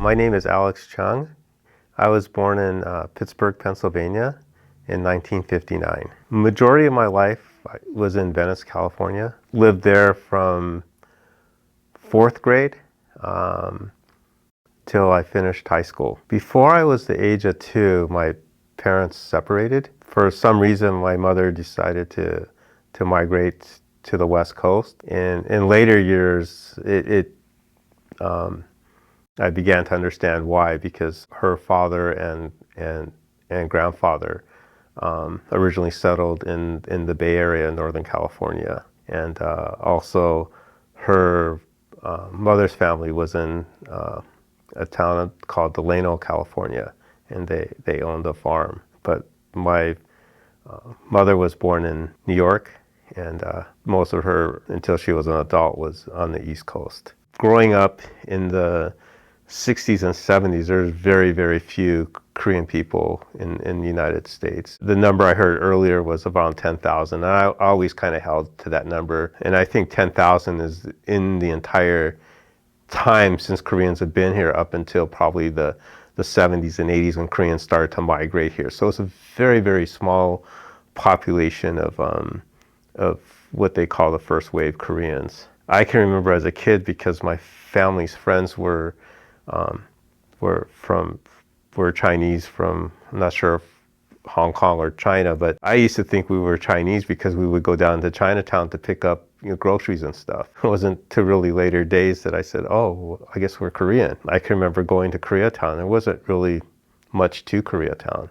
My name is Alex Chung. I was born in Pittsburgh, Pennsylvania in 1959. Majority of my life was in Venice, California. Lived there from fourth grade till I finished high school. Before I was the age of 2, my parents separated. For some reason, my mother decided to migrate to the West Coast. And in later years, I began to understand why, because her father and grandfather originally settled in the Bay Area in Northern California. And also her mother's family was in a town called Delano, California, and they owned a farm. But my mother was born in New York, and most of her, until she was an adult, was on the East Coast. Growing up in the 60s and 70s, there's very, very few Korean people in the United States. The number I heard earlier was around 10,000, and I always kind of held to that number. And I think 10,000 is in the entire time since Koreans have been here up until probably the 70s and 80s when Koreans started to migrate here. So it's a very, very small population of what they call the first wave Koreans. I can remember as a kid, because my family's friends were Chinese from, I'm not sure if Hong Kong or China, but I used to think we were Chinese because we would go down to Chinatown to pick up groceries and stuff. It wasn't till really later days that I said, oh, I guess we're Korean. I can remember going to Koreatown. There wasn't really much to Koreatown,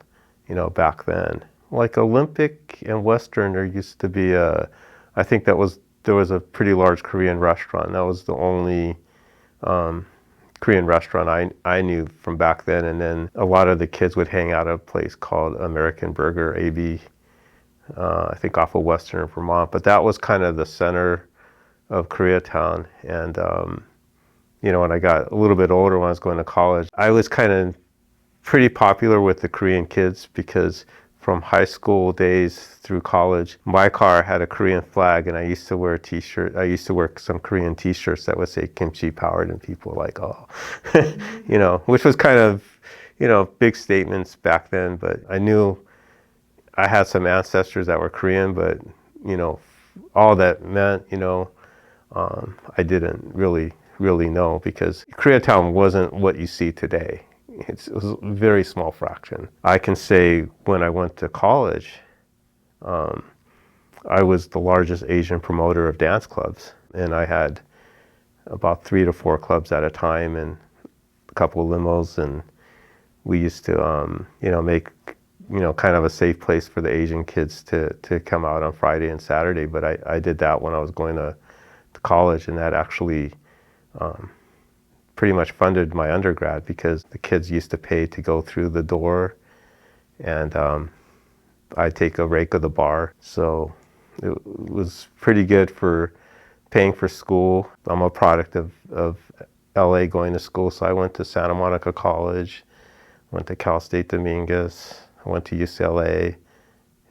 back then. Like Olympic and Western, there used to be I think there was a pretty large Korean restaurant. That was the only Korean restaurant I knew from back then. And then a lot of the kids would hang out at a place called American Burger, AB, I think off of Western Vermont. But that was kind of the center of Koreatown. And, when I got a little bit older, when I was going to college, I was kind of pretty popular with the Korean kids, because from high school days through college, my car had a Korean flag, and I used to wear a t-shirt. I used to wear some Korean t-shirts that would say kimchi powered, and people were like, oh, which was kind of, big statements back then. But I knew I had some ancestors that were Korean, but, all that meant, I didn't really know, because Koreatown wasn't what you see today. It was a very small fraction. I can say when I went to college, I was the largest Asian promoter of dance clubs, and I had about 3 to 4 clubs at a time and a couple of limos, and we used to, make, kind of a safe place for the Asian kids to come out on Friday and Saturday. But I did that when I was going to college, and that actually pretty much funded my undergrad, because the kids used to pay to go through the door, and I'd take a rake of the bar. So it was pretty good for paying for school. I'm a product of LA going to school, so I went to Santa Monica College, went to Cal State Dominguez, I went to UCLA,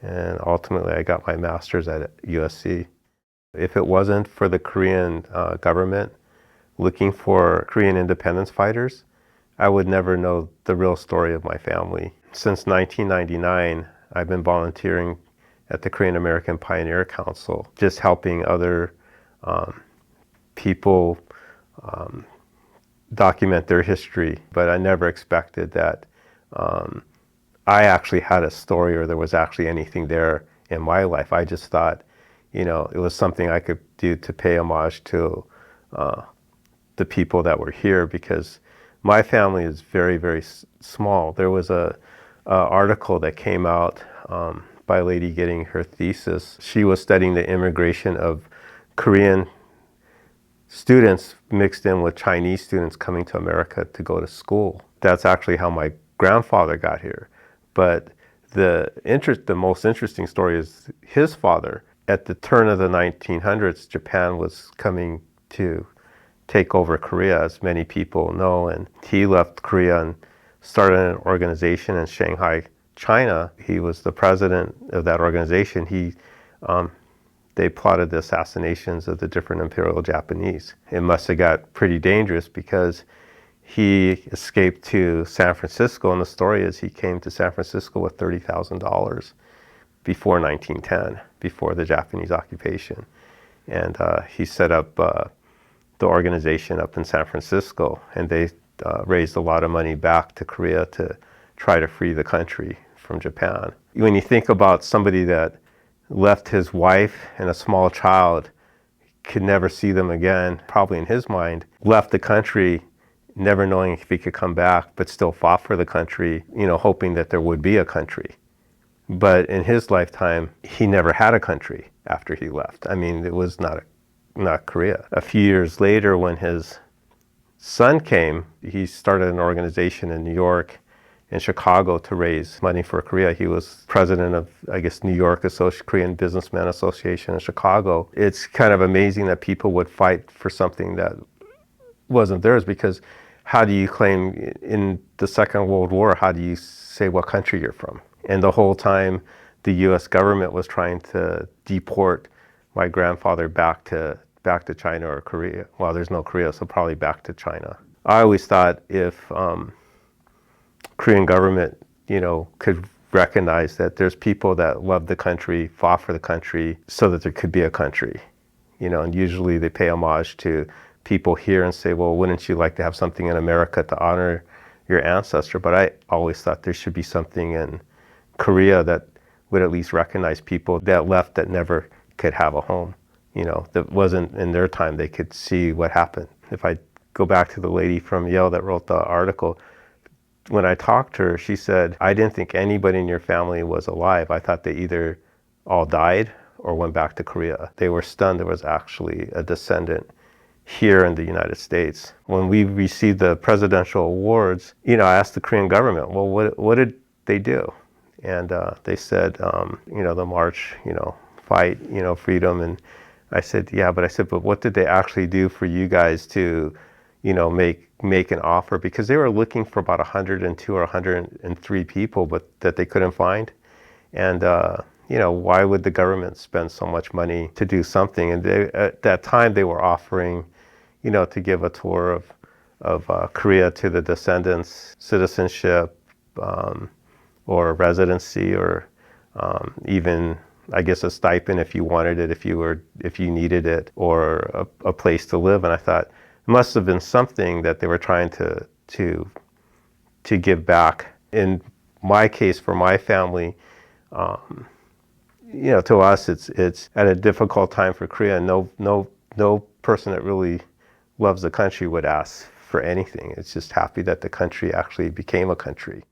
and ultimately I got my master's at USC. If it wasn't for the Korean government looking for Korean independence fighters, I would never know the real story of my family. Since 1999, I've been volunteering at the Korean American Pioneer Council, just helping other people document their history. But I never expected that I actually had a story, or there was actually anything there in my life. I just thought, it was something I could do to pay homage to the people that were here, because my family is very, very small. There was a article that came out by a lady getting her thesis. She was studying the immigration of Korean students mixed in with Chinese students coming to America to go to school. That's actually how my grandfather got here. But the most interesting story is his father. At the turn of the 1900s, Japan was coming to take over Korea, as many people know, and he left Korea and started an organization in Shanghai, China. He was the president of that organization. They plotted the assassinations of the different imperial Japanese. It must have got pretty dangerous, because he escaped to San Francisco, and the story is he came to San Francisco with $30,000 before 1910, before the Japanese occupation. And he set up the organization up in San Francisco, and they raised a lot of money back to Korea to try to free the country from Japan. When you think about somebody that left his wife and a small child, could never see them again, probably in his mind, left the country never knowing if he could come back, but still fought for the country, hoping that there would be a country. But in his lifetime, he never had a country after he left. I mean, it was not Korea. A few years later, when his son came, he started an organization in New York and Chicago to raise money for Korea. He was president of, I guess, New York Korean Businessmen Association in Chicago. It's kind of amazing that people would fight for something that wasn't theirs, because how do you claim in the Second World War, how do you say what country you're from? And the whole time, the U.S. government was trying to deport my grandfather back to China or Korea. Well, there's no Korea, so probably back to China. I always thought if Korean government, could recognize that there's people that love the country, fought for the country, so that there could be a country, and usually they pay homage to people here and say, well, wouldn't you like to have something in America to honor your ancestor? But I always thought there should be something in Korea that would at least recognize people that left that never could have a home, that wasn't in their time. They could see what happened. If I go back to the lady from Yale that wrote the article, when I talked to her, she said, I didn't think anybody in your family was alive. I thought they either all died or went back to Korea. They were stunned there was actually a descendant here in the United States. When we received the presidential awards, I asked the Korean government, well, what did they do? And they said, the march, fight, freedom. And I said, yeah, but what did they actually do for you guys to, make an offer? Because they were looking for about 102 or 103 people, but that they couldn't find. And, why would the government spend so much money to do something? And at that time, they were offering, to give a tour of Korea to the descendants, citizenship, or residency, or even, I guess, a stipend if you wanted it, if you needed it, or a place to live. And I thought it must have been something that they were trying to give back. In my case, for my family, to us, it's at a difficult time for Korea. No person that really loves the country would ask for anything. It's just happy that the country actually became a country.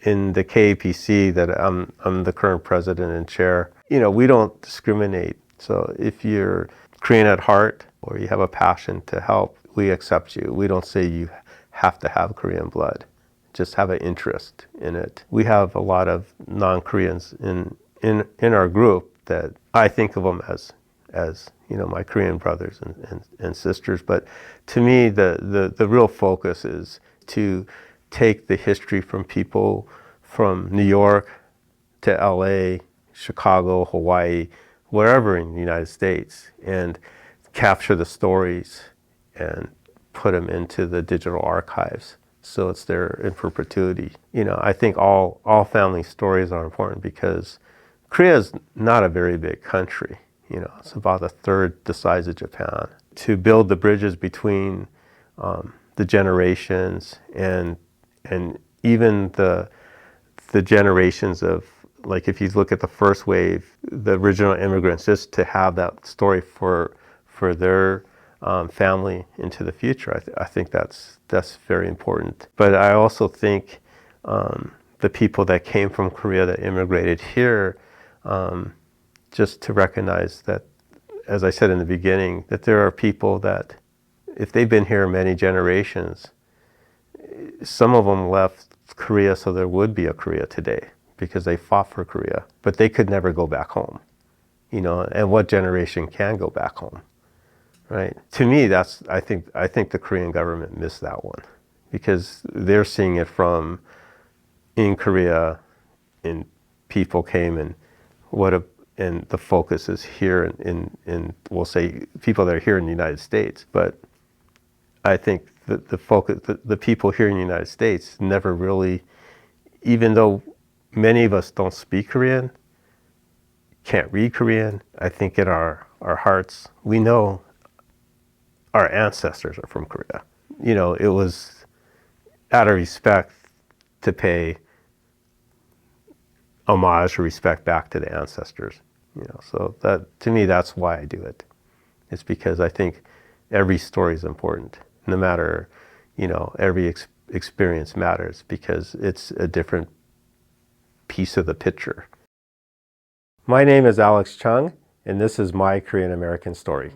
In the KAPC that I'm the current president and chair, we don't discriminate. So if you're Korean at heart or you have a passion to help, we accept you. We don't say you have to have Korean blood. Just have an interest in it. We have a lot of non-Koreans in our group that I think of them as my Korean brothers and sisters. But to me, the real focus is to take the history from people from New York to LA, Chicago, Hawaii, wherever in the United States, and capture the stories and put them into the digital archives so it's there in perpetuity. I think all family stories are important because Korea is not a very big country. It's about a third the size of Japan. To build the bridges between the generations and even the generations of, like, if you look at the first wave, the original immigrants, just to have that story for their family into the future, I think that's very important. But I also think the people that came from Korea that immigrated here, just to recognize that, as I said in the beginning, that there are people that, if they've been here many generations, some of them left Korea so there would be a Korea today because they fought for Korea, but they could never go back home. And what generation can go back home, right? To me, I think the Korean government missed that one because they're seeing it from in Korea, and people came and and the focus is here in we'll say people that are here in the United States. But I think the focus, the people here in the United States never really, even though many of us don't speak Korean, can't read Korean, I think in our hearts, we know our ancestors are from Korea. You know, it was out of respect to pay homage or respect back to the ancestors. You know, so that, to me, that's why I do it. It's because I think every story is important, no matter, you know, every experience matters because it's a different piece of the picture. My name is Alex Chung, and this is my Korean American story.